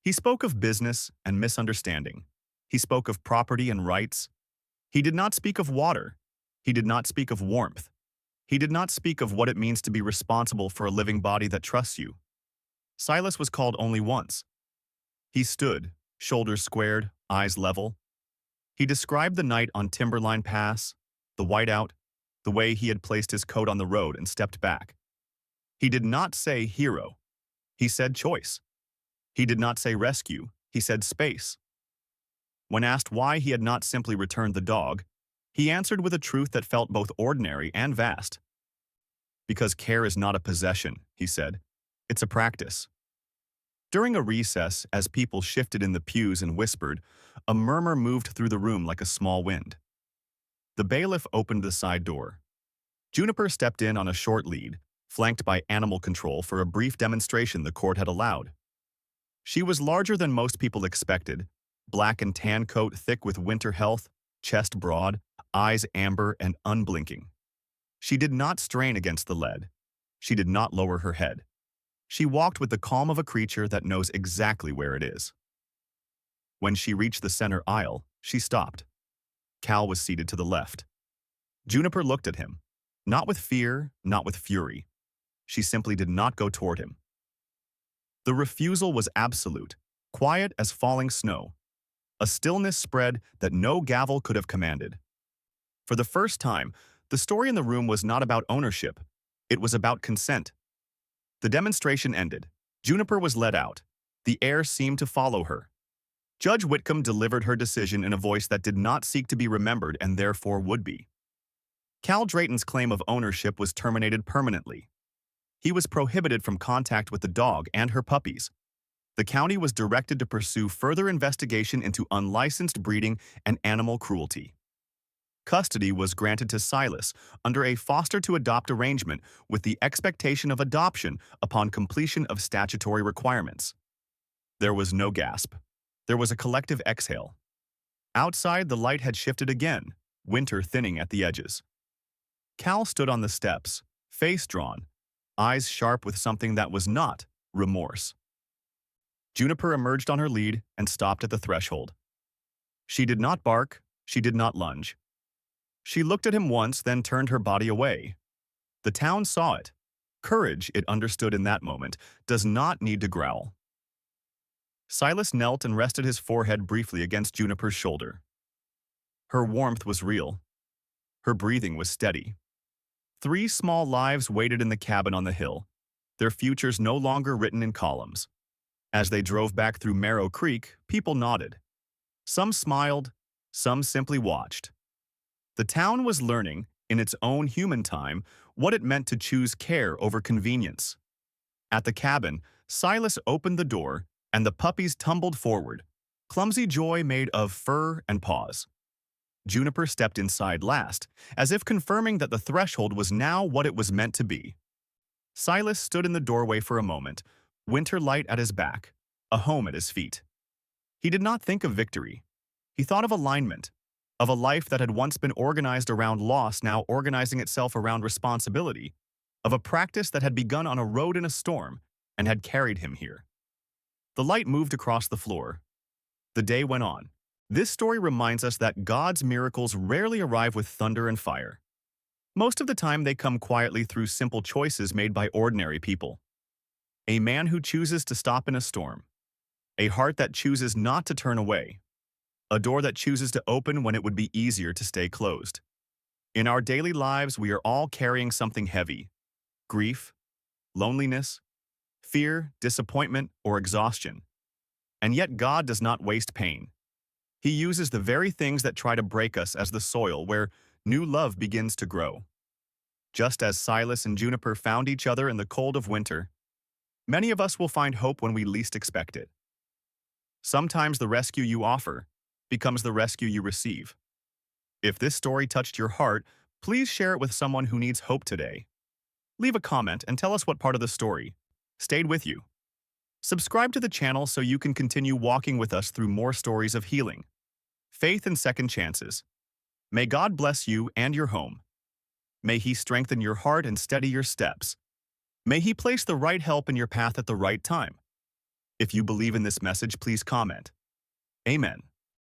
He spoke of business and misunderstanding. He spoke of property and rights. He did not speak of water. He did not speak of warmth. He did not speak of what it means to be responsible for a living body that trusts you. Silas was called only once. He stood, shoulders squared, eyes level. He described the night on Timberline Pass, the whiteout, the way he had placed his coat on the road and stepped back. He did not say hero. He said choice. He did not say rescue. He said space. When asked why he had not simply returned the dog, he answered with a truth that felt both ordinary and vast. Because care is not a possession, he said. It's a practice. During a recess, as people shifted in the pews and whispered, a murmur moved through the room like a small wind. The bailiff opened the side door. Juniper stepped in on a short lead, flanked by animal control for a brief demonstration the court had allowed. She was larger than most people expected, black and tan coat thick with winter health, chest broad, eyes amber and unblinking. She did not strain against the lead. She did not lower her head. She walked with the calm of a creature that knows exactly where it is. When she reached the center aisle, she stopped. Cal was seated to the left. Juniper looked at him, not with fear, not with fury. She simply did not go toward him. The refusal was absolute, quiet as falling snow. A stillness spread that no gavel could have commanded. For the first time, the story in the room was not about ownership. It was about consent. The demonstration ended. Juniper was led out. The air seemed to follow her. Judge Whitcomb delivered her decision in a voice that did not seek to be remembered and therefore would be. Cal Drayton's claim of ownership was terminated permanently. He was prohibited from contact with the dog and her puppies. The county was directed to pursue further investigation into unlicensed breeding and animal cruelty. Custody was granted to Silas under a foster-to-adopt arrangement with the expectation of adoption upon completion of statutory requirements. There was no gasp. There was a collective exhale. Outside, the light had shifted again, winter thinning at the edges. Cal stood on the steps, face drawn, eyes sharp with something that was not remorse. Juniper emerged on her lead and stopped at the threshold. She did not bark, she did not lunge. She looked at him once, then turned her body away. The town saw it. Courage, it understood in that moment, does not need to growl. Silas knelt and rested his forehead briefly against Juniper's shoulder. Her warmth was real. Her breathing was steady. 3 small lives waited in the cabin on the hill, their futures no longer written in columns. As they drove back through Marrow Creek, people nodded. Some smiled, some simply watched. The town was learning, in its own human time, what it meant to choose care over convenience. At the cabin, Silas opened the door, and the puppies tumbled forward, clumsy joy made of fur and paws. Juniper stepped inside last, as if confirming that the threshold was now what it was meant to be. Silas stood in the doorway for a moment, winter light at his back, a home at his feet. He did not think of victory. He thought of alignment, of a life that had once been organized around loss now organizing itself around responsibility, of a practice that had begun on a road in a storm and had carried him here. The light moved across the floor. The day went on. This story reminds us that God's miracles rarely arrive with thunder and fire. Most of the time they come quietly through simple choices made by ordinary people. A man who chooses to stop in a storm. A heart that chooses not to turn away. A door that chooses to open when it would be easier to stay closed. In our daily lives, we are all carrying something heavy. Grief, loneliness, fear, disappointment, or exhaustion. And yet God does not waste pain. He uses the very things that try to break us as the soil where new love begins to grow. Just as Silas and Juniper found each other in the cold of winter, many of us will find hope when we least expect it. Sometimes the rescue you offer becomes the rescue you receive. If this story touched your heart, Please share it with someone who needs hope today. Leave a comment and tell us what part of the story stayed with you. Subscribe to the channel so you can continue walking with us through more stories of healing, faith, and second chances. May God bless you and your home. May He strengthen your heart and steady your steps. May He place the right help in your path at the right time. If you believe in this message, please comment. Amen.